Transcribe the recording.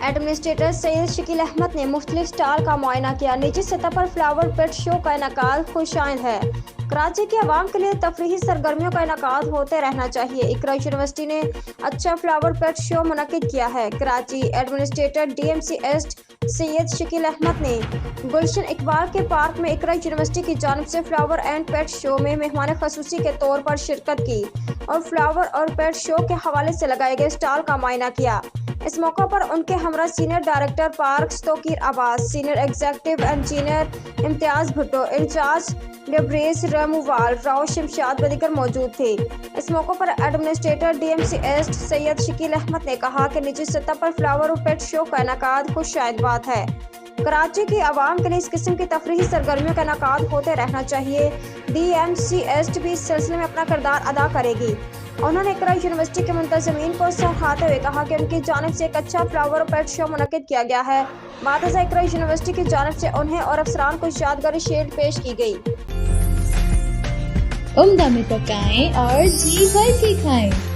Administrator Syed Shakeel Ahmed ने मुख्तलिफ stall का मुआयना किया। निजी सतह पर फ्लावर पेट शो का इनेकाद खुशाइंद है। कराची के अवाम के लिए तफरीही सरगर्मियों का इनेकाद होते रहना चाहिए। इकरा यूनिवर्सिटी ने अच्छा फ्लावर पेट शो मुनक्किद किया है। Karachi administrator DMC east Syed Shakeel Ahmed ने गुलशन इकबाल के पार्क में इकरा यूनिवर्सिटी की जानिब से फ्लावर एंड पेट शो में मेहमान खसूसी के तौर पर शिरकत की और फ्लावर और पेट शो के हवाले से लगाए गए स्टॉल का मुआयना किया। इस मौका पर उनके हमरा senior director park Tauqeer Abbas, senior executive engineer Imtiaz Bhutto, in charge लेबरेज रमूवाल, राव शमशाद व दीगर मौजूद थे। इस मौके पर administrator DMC east Syed Shakeel Ahmed ने कहा कि निजी सतह पर फ्लावर और पेट शो का इनेकाद खुशाइंद बात है। कराची की आवाम के लिए इस किस्म की तफरीही सरगर्मियों का इनेकाद होते रहना चाहिए। DMC एस्ट भी इस सिलसिले में अपना किरदार अदा करेगी। उन्होंने इकरा यूनिवर्सिटी के मुंतज़मीन को सराहते हुए कहा कि उनकी जानिब से एक अच्छा फ्लावर और पेट शो मुनक्किद किया गया है। बादशाह इकरा यूनिवर्सिटी की जानिब से उन्हें और अफसरान को यादगारी शील्ड पेश की गई। उम्दा में पकाएं और जी भर के खाएं।